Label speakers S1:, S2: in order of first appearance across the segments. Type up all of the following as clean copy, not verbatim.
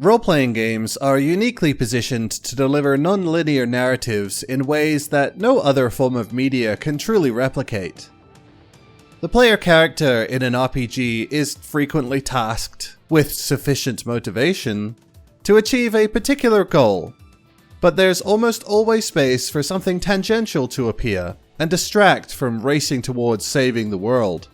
S1: Role-playing games are uniquely positioned to deliver non-linear narratives in ways that no other form of media can truly replicate. The player character in an RPG is frequently tasked, with sufficient motivation, to achieve a particular goal, but there's almost always space for something tangential to appear and distract from racing towards saving the world.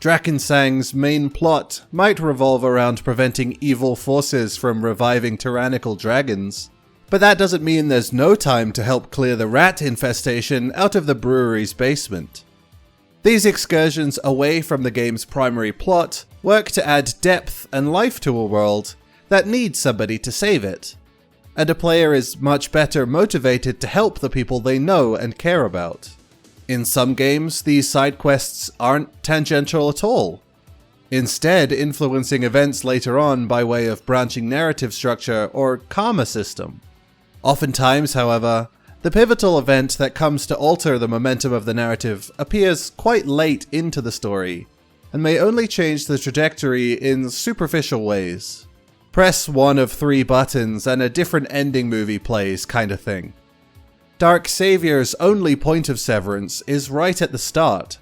S1: Drakensang's main plot might revolve around preventing evil forces from reviving tyrannical dragons, but that doesn't mean there's no time to help clear the rat infestation out of the brewery's basement. These excursions away from the game's primary plot work to add depth and life to a world that needs somebody to save it, and a player is much better motivated to help the people they know and care about. In some games, these side quests aren't tangential at all, instead influencing events later on by way of branching narrative structure or karma system. Oftentimes, however, the pivotal event that comes to alter the momentum of the narrative appears quite late into the story, and may only change the trajectory in superficial ways. Press one of 3 buttons and a different ending movie plays kind of thing. Dark Savior's only point of severance is right at the start,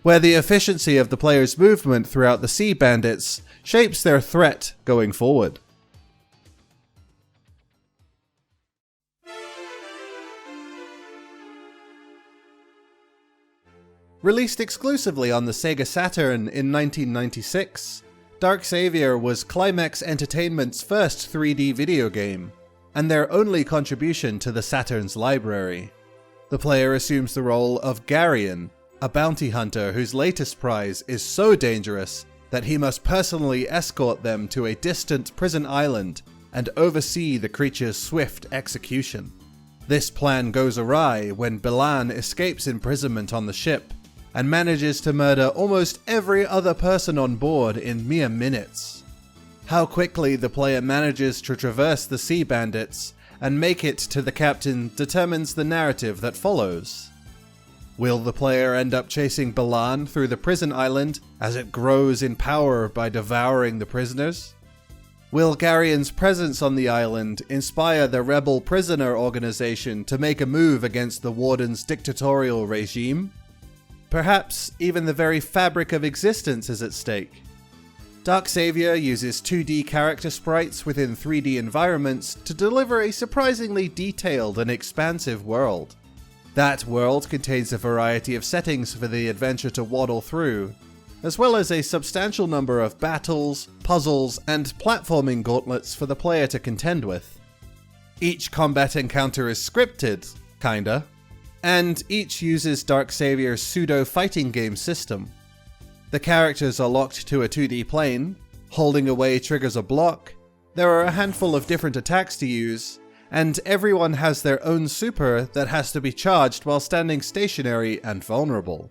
S1: where the efficiency of the player's movement throughout the Sea Bandits shapes their threat going forward. Released exclusively on the Sega Saturn in 1996, Dark Savior was Climax Entertainment's first 3D video game, and their only contribution to the Saturn's library. The player assumes the role of Garion, a bounty hunter whose latest prize is so dangerous that he must personally escort them to a distant prison island and oversee the creature's swift execution. This plan goes awry when Bilan escapes imprisonment on the ship and manages to murder almost every other person on board in mere minutes. How quickly the player manages to traverse the Sea Bandits and make it to the captain determines the narrative that follows. Will the player end up chasing Bilan through the prison island as it grows in power by devouring the prisoners? Will Garion's presence on the island inspire the rebel prisoner organization to make a move against the warden's dictatorial regime? Perhaps even the very fabric of existence is at stake. Dark Savior uses 2D character sprites within 3D environments to deliver a surprisingly detailed and expansive world. That world contains a variety of settings for the adventure to waddle through, as well as a substantial number of battles, puzzles, and platforming gauntlets for the player to contend with. Each combat encounter is scripted, kinda, and each uses Dark Savior's pseudo-fighting game system. The characters are locked to a 2D plane, holding away triggers a block, there are a handful of different attacks to use, and everyone has their own super that has to be charged while standing stationary and vulnerable.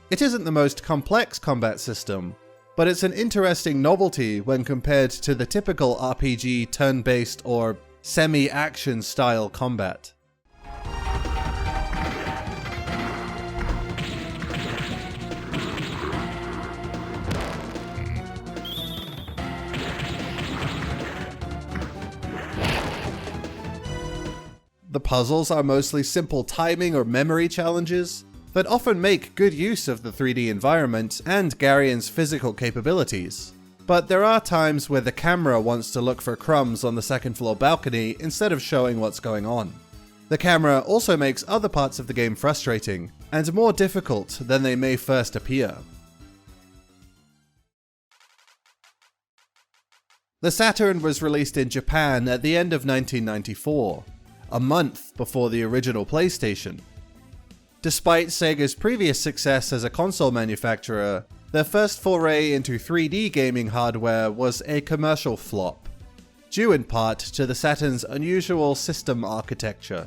S1: It isn't the most complex combat system, but it's an interesting novelty when compared to the typical RPG turn-based or semi-action style combat. The puzzles are mostly simple timing or memory challenges that often make good use of the 3D environment and Garion's physical capabilities. But there are times where the camera wants to look for crumbs on the second floor balcony instead of showing what's going on. The camera also makes other parts of the game frustrating and more difficult than they may first appear. The Saturn was released in Japan at the end of 1994. A month before the original PlayStation. Despite Sega's previous success as a console manufacturer, their first foray into 3D gaming hardware was a commercial flop, due in part to the Saturn's unusual system architecture.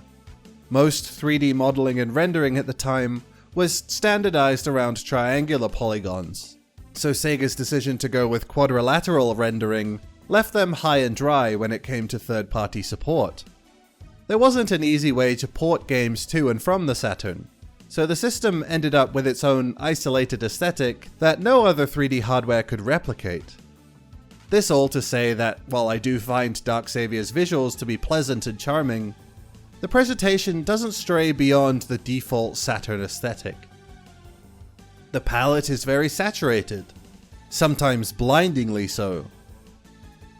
S1: Most 3D modeling and rendering at the time was standardized around triangular polygons, so Sega's decision to go with quadrilateral rendering left them high and dry when it came to third-party support. There wasn't an easy way to port games to and from the Saturn, so the system ended up with its own isolated aesthetic that no other 3D hardware could replicate. This all to say that, while I do find Dark Saviour's visuals to be pleasant and charming, the presentation doesn't stray beyond the default Saturn aesthetic. The palette is very saturated, sometimes blindingly so.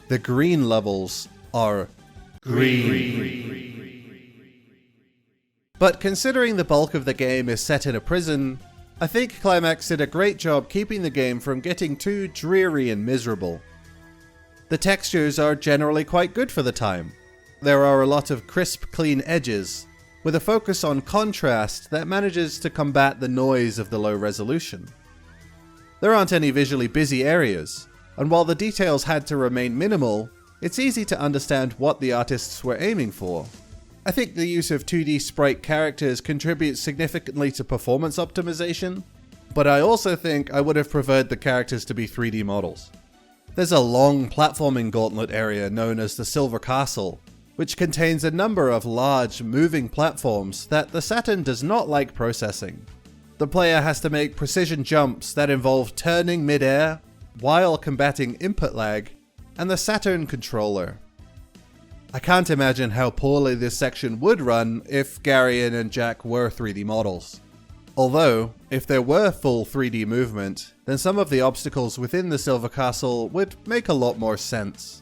S1: The green levels are green. But considering the bulk of the game is set in a prison, I think Climax did a great job keeping the game from getting too dreary and miserable. The textures are generally quite good for the time. There are a lot of crisp, clean edges, with a focus on contrast that manages to combat the noise of the low resolution. There aren't any visually busy areas, and while the details had to remain minimal, it's easy to understand what the artists were aiming for. I think the use of 2D sprite characters contributes significantly to performance optimization, but I also think I would have preferred the characters to be 3D models. There's a long platforming gauntlet area known as the Silver Castle, which contains a number of large, moving platforms that the Saturn does not like processing. The player has to make precision jumps that involve turning mid-air while combating input lag and the Saturn controller. I can't imagine how poorly this section would run if Garion and Jack were 3D models. Although, if there were full 3D movement, then some of the obstacles within the Silver Castle would make a lot more sense.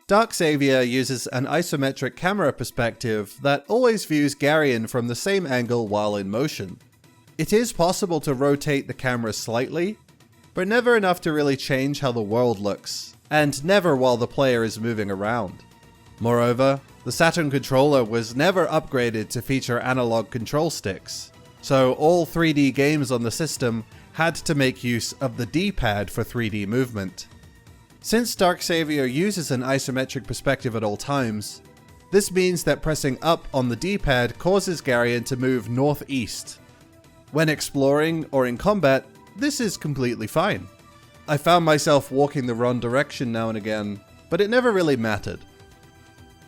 S1: Dark Saviour uses an isometric camera perspective that always views Garion from the same angle while in motion. It is possible to rotate the camera slightly, but never enough to really change how the world looks, and never while the player is moving around. Moreover, the Saturn controller was never upgraded to feature analog control sticks, so all 3D games on the system had to make use of the D-pad for 3D movement. Since Dark Saviour uses an isometric perspective at all times, this means that pressing up on the D-pad causes Garion to move northeast. When exploring or in combat, this is completely fine. I found myself walking the wrong direction now and again, but it never really mattered.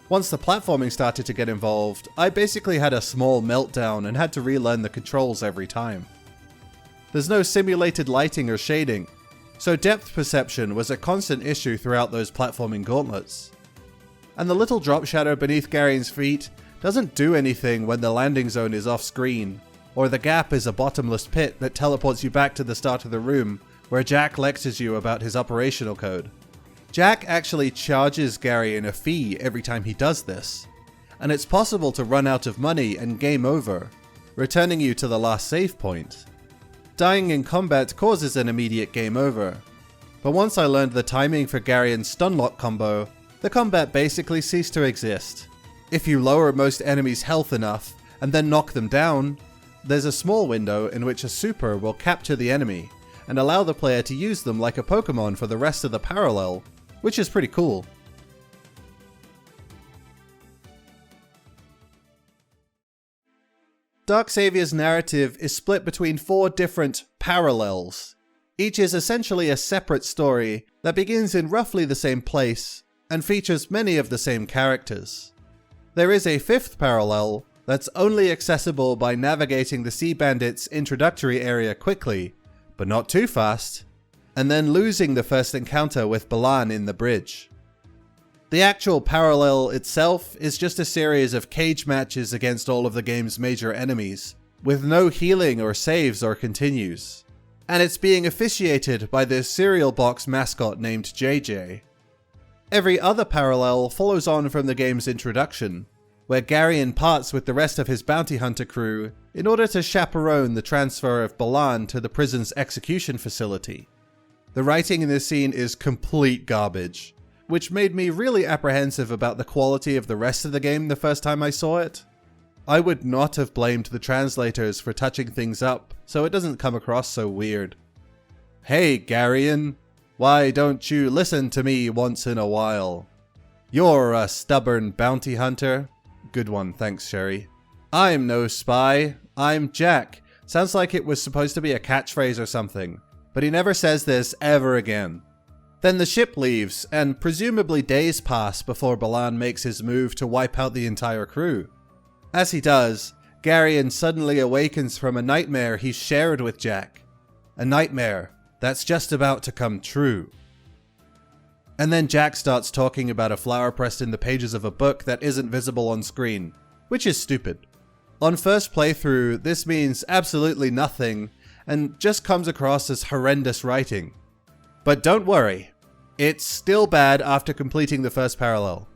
S1: Once the platforming started to get involved, I basically had a small meltdown and had to relearn the controls every time. There's no simulated lighting or shading, so depth perception was a constant issue throughout those platforming gauntlets. And the little drop shadow beneath Garion's feet doesn't do anything when the landing zone is off screen, or the gap is a bottomless pit that teleports you back to the start of the room where Jack lectures you about his operational code. Jack actually charges Garion a fee every time he does this, and it's possible to run out of money and game over, returning you to the last save point. Dying in combat causes an immediate game over, but once I learned the timing for Garion's stunlock combo, the combat basically ceased to exist. If you lower most enemies' health enough and then knock them down, there's a small window in which a super will capture the enemy and allow the player to use them like a Pokemon for the rest of the parallel, which is pretty cool. Dark Saviour's narrative is split between 4 different parallels. Each is essentially a separate story that begins in roughly the same place and features many of the same characters. There is a 5th parallel that's only accessible by navigating the Sea Bandits introductory area quickly, but not too fast, and then losing the first encounter with Balan in the bridge. The actual parallel itself is just a series of cage matches against all of the game's major enemies, with no healing or saves or continues. And it's being officiated by this cereal box mascot named JJ. Every other parallel follows on from the game's introduction, where Garion parts with the rest of his bounty hunter crew in order to chaperone the transfer of Balan to the prison's execution facility. The writing in this scene is complete garbage, which made me really apprehensive about the quality of the rest of the game the first time I saw it. I would not have blamed the translators for touching things up so it doesn't come across so weird. Hey Garion, why don't you listen to me once in a while? You're a stubborn bounty hunter. Good one, thanks Sherry. I'm no spy, I'm Jack. Sounds like it was supposed to be a catchphrase or something, but he never says this ever again. Then the ship leaves, and presumably days pass before Balan makes his move to wipe out the entire crew. As he does, Garion suddenly awakens from a nightmare he's shared with Jack. A nightmare that's just about to come true. And then Jack starts talking about a flower pressed in the pages of a book that isn't visible on screen, which is stupid. On first playthrough, this means absolutely nothing and just comes across as horrendous writing. But don't worry, it's still bad after completing the first parallel.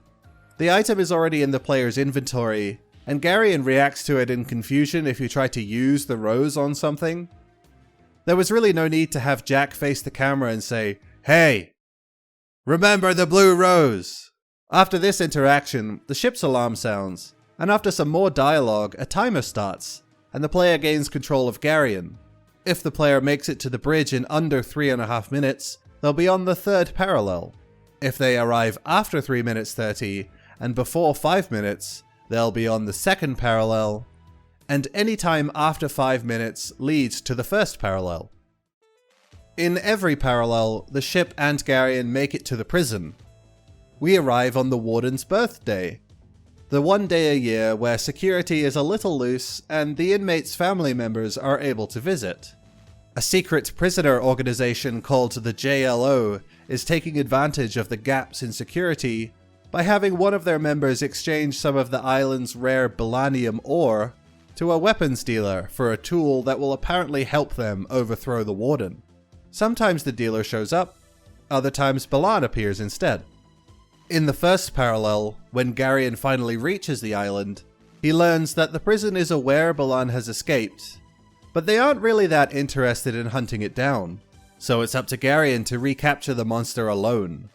S1: The item is already in the player's inventory, and Garion reacts to it in confusion if you try to use the rose on something. There was really no need to have Jack face the camera and say, "Hey, remember the blue rose!" After this interaction, the ship's alarm sounds, and after some more dialogue, a timer starts, and the player gains control of Garion. If the player makes it to the bridge in under 3.5 minutes, they'll be on the third parallel. If they arrive after 3 minutes 30 and before 5 minutes, they'll be on the second parallel, and any time after 5 minutes leads to the first parallel. In every parallel, the ship and Garion make it to the prison. We arrive on the warden's birthday, the one day a year where security is a little loose and the inmates' family members are able to visit. A secret prisoner organization called the JLO is taking advantage of the gaps in security by having one of their members exchange some of the island's rare Balanium ore to a weapons dealer for a tool that will apparently help them overthrow the warden. Sometimes the dealer shows up, other times Balan appears instead. In the first parallel, when Garion finally reaches the island, he learns that the prison is aware Balan has escaped, but they aren't really that interested in hunting it down, so it's up to Garion to recapture the monster alone.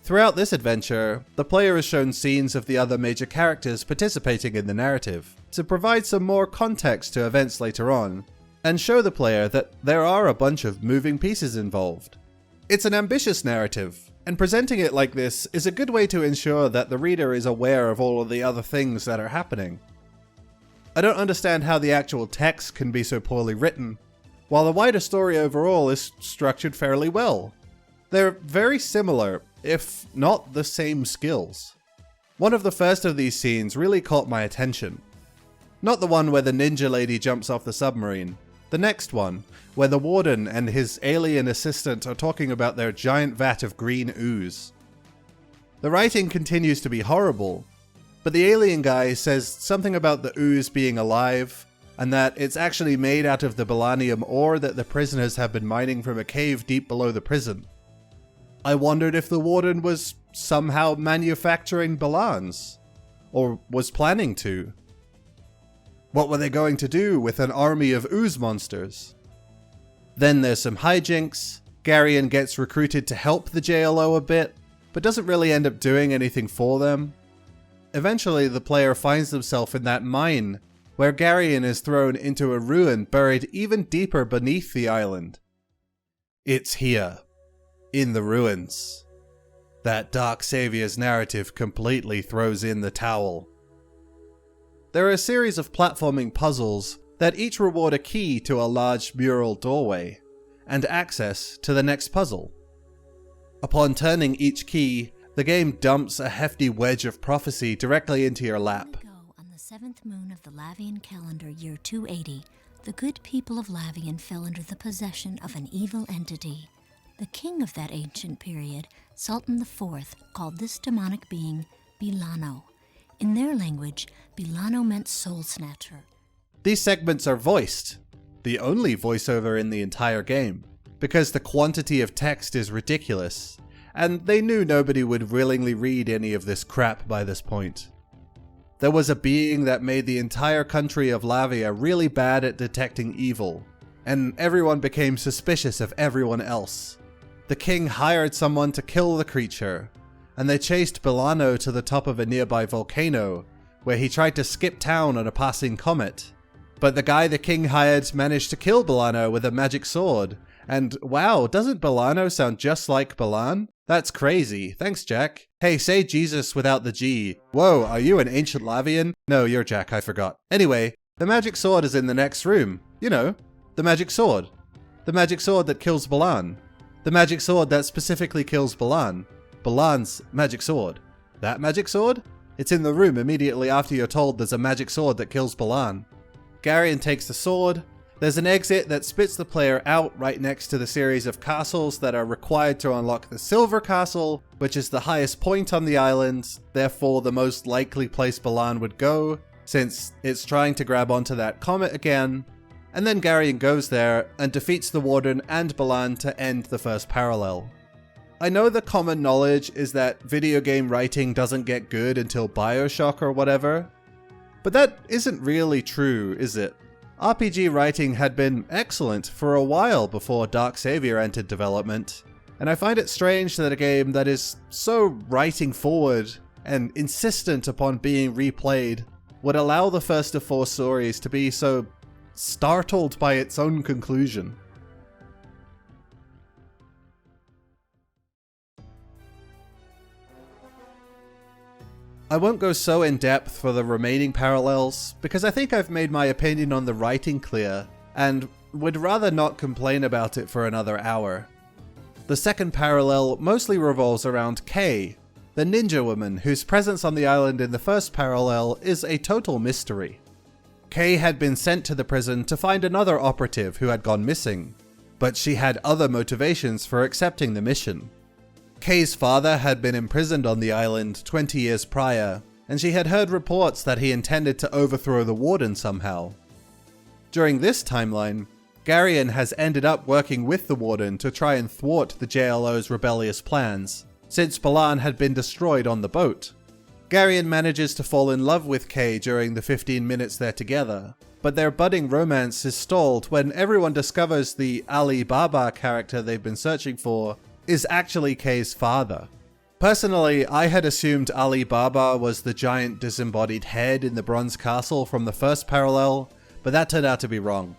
S1: Throughout this adventure, the player is shown scenes of the other major characters participating in the narrative, to provide some more context to events later on, and show the player that there are a bunch of moving pieces involved. It's an ambitious narrative, and presenting it like this is a good way to ensure that the reader is aware of all of the other things that are happening. I don't understand how the actual text can be so poorly written, while the wider story overall is structured fairly well. They're very similar, if not the same skills. One of the first of these scenes really caught my attention. Not the one where the ninja lady jumps off the submarine. The next one, where the warden and his alien assistant are talking about their giant vat of green ooze. The writing continues to be horrible, but the alien guy says something about the ooze being alive, and that it's actually made out of the Balanium ore that the prisoners have been mining from a cave deep below the prison. I wondered if the warden was somehow manufacturing Balans, or was planning to. What were they going to do with an army of ooze monsters? Then there's some hijinks. Garion gets recruited to help the JLO a bit, but doesn't really end up doing anything for them. Eventually, the player finds themselves in that mine, where Garion is thrown into a ruin buried even deeper beneath the island. It's here, in the ruins, that Dark Savior's narrative completely throws in the towel. There are a series of platforming puzzles that each reward a key to a large mural doorway, and access to the next puzzle. Upon turning each key, the game dumps a hefty wedge of prophecy directly into your lap.
S2: On the 7th moon of the Lavian calendar, year 280, the good people of Lavian fell under the possession of an evil entity. The king of that ancient period, Sultan IV, called this demonic being Bilano. In their language, Bilano meant soul snatcher.
S1: These segments are voiced, the only voiceover in the entire game, because the quantity of text is ridiculous, and they knew nobody would willingly read any of this crap by this point. There was a being that made the entire country of Lavia really bad at detecting evil, and everyone became suspicious of everyone else. The king hired someone to kill the creature, and they chased Bilano to the top of a nearby volcano, where he tried to skip town on a passing comet. But the guy the king hired managed to kill Bilano with a magic sword, and wow, doesn't Bilano sound just like Balan? That's crazy. Thanks, Jack. Hey, say Jesus without the G. Whoa, are you an ancient Lavian? No, you're Jack, I forgot. Anyway, the magic sword is in the next room. You know, the magic sword. The magic sword that kills Balan. The magic sword that specifically kills Balan. Balan's magic sword. That magic sword? It's in the room immediately after you're told there's a magic sword that kills Balan. Garion takes the sword, There's an exit that spits the player out right next to the series of castles that are required to unlock the Silver Castle, which is the highest point on the island, therefore the most likely place Balan would go, since it's trying to grab onto that comet again. And then Garion goes there and defeats the Warden and Balan to end the first parallel. I know the common knowledge is that video game writing doesn't get good until BioShock or whatever, but that isn't really true, is it? RPG writing had been excellent for a while before Dark Savior entered development, and I find it strange that a game that is so writing forward and insistent upon being replayed would allow the first of 4 stories to be so startled by its own conclusion. I won't go so in depth for the remaining parallels, because I think I've made my opinion on the writing clear, and would rather not complain about it for another hour. The second parallel mostly revolves around Kay, the ninja woman whose presence on the island in the first parallel is a total mystery. Kay had been sent to the prison to find another operative who had gone missing, but she had other motivations for accepting the mission. Kay's father had been imprisoned on the island 20 years prior, and she had heard reports that he intended to overthrow the Warden somehow. During this timeline, Garion has ended up working with the Warden to try and thwart the JLO's rebellious plans, since Balan had been destroyed on the boat. Garion manages to fall in love with Kay during the 15 minutes they're together, but their budding romance is stalled when everyone discovers the Ali Baba character they've been searching for is actually Kay's father. Personally, I had assumed Ali Baba was the giant disembodied head in the Bronze Castle from the first parallel, but that turned out to be wrong.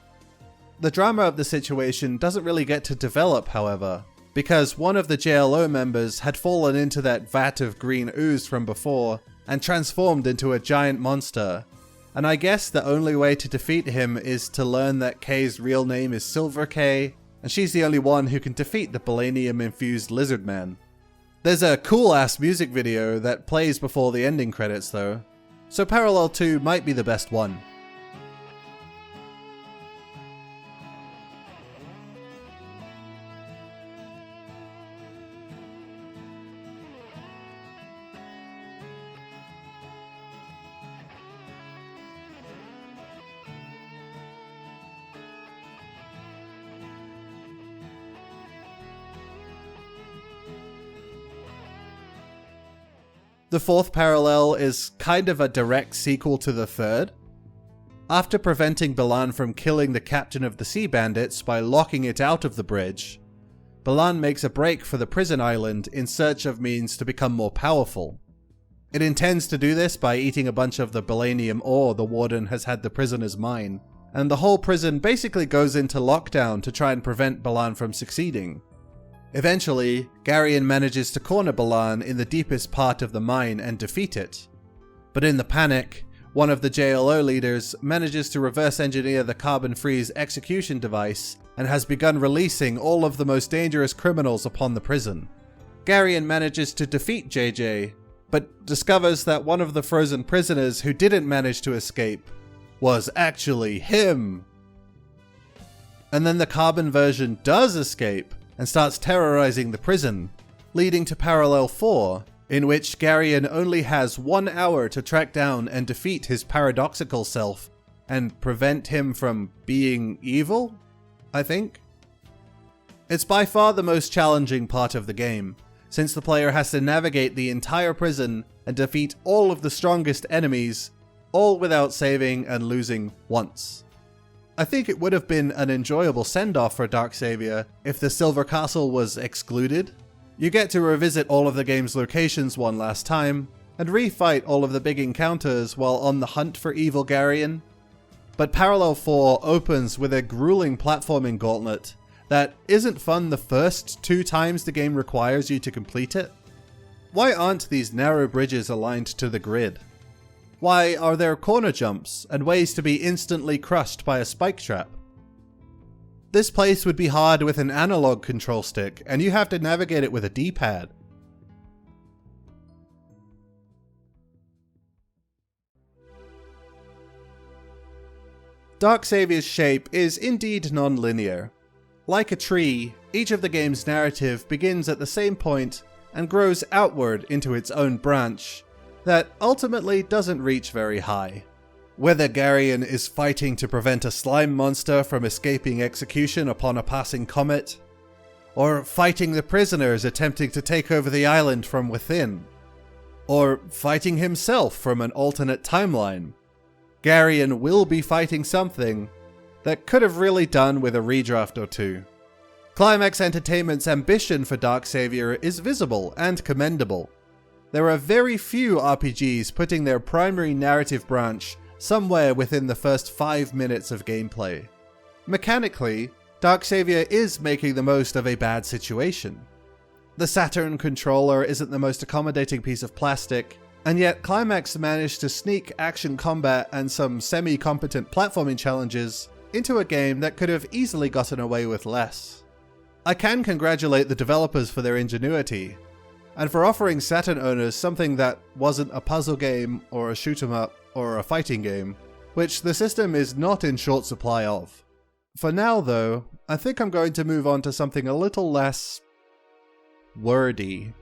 S1: The drama of the situation doesn't really get to develop, however, because one of the JLO members had fallen into that vat of green ooze from before and transformed into a giant monster, and I guess the only way to defeat him is to learn that Kay's real name is Silver Kay, and she's the only one who can defeat the Balanium-infused lizard man. There's a cool-ass music video that plays before the ending credits though, so Parallel 2 might be the best one. The fourth parallel is kind of a direct sequel to the third. After preventing Balan from killing the captain of the Sea Bandits by locking it out of the bridge, Balan makes a break for the prison island in search of means to become more powerful. It intends to do this by eating a bunch of the Balanium ore the Warden has had the prisoners mine, and the whole prison basically goes into lockdown to try and prevent Balan from succeeding. Eventually, Garion manages to corner Balan in the deepest part of the mine and defeat it. But in the panic, one of the JLO leaders manages to reverse engineer the Carbon Freeze execution device and has begun releasing all of the most dangerous criminals upon the prison. Garion manages to defeat JJ, but discovers that one of the frozen prisoners who didn't manage to escape was actually him. And then the Carbon version does escape and starts terrorizing the prison, leading to Parallel 4, in which Garion only has 1 hour to track down and defeat his paradoxical self and prevent him from being evil, I think. It's by far the most challenging part of the game, since the player has to navigate the entire prison and defeat all of the strongest enemies, all without saving and losing once. I think it would have been an enjoyable send-off for Dark Savior if the Silver Castle was excluded. You get to revisit all of the game's locations one last time, and refight all of the big encounters while on the hunt for evil Garion. But Parallel 4 opens with a grueling platforming gauntlet that isn't fun the first 2 times the game requires you to complete it. Why aren't these narrow bridges aligned to the grid? Why are there corner jumps and ways to be instantly crushed by a spike trap? This place would be hard with an analog control stick, and you have to navigate it with a D-pad. Darksavier's shape is indeed non-linear. Like a tree, each of the game's narrative begins at the same point and grows outward into its own branch that ultimately doesn't reach very high. Whether Garion is fighting to prevent a slime monster from escaping execution upon a passing comet, or fighting the prisoners attempting to take over the island from within, or fighting himself from an alternate timeline, Garion will be fighting something that could have really done with a redraft or two. Climax Entertainment's ambition for Darksavior is visible and commendable. There are very few RPGs putting their primary narrative branch somewhere within the first 5 minutes of gameplay. Mechanically, Darksavior is making the most of a bad situation. The Saturn controller isn't the most accommodating piece of plastic, and yet Climax managed to sneak action combat and some semi-competent platforming challenges into a game that could have easily gotten away with less. I can congratulate the developers for their ingenuity, and for offering Saturn owners something that wasn't a puzzle game or a shoot-'em-up or a fighting game, which the system is not in short supply of. For now though, I think I'm going to move on to something a little less wordy.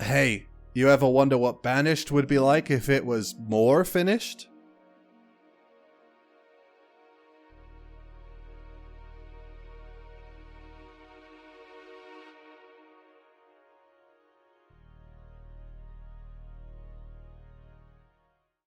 S1: Hey, you ever wonder what Banished would be like if it was more finished?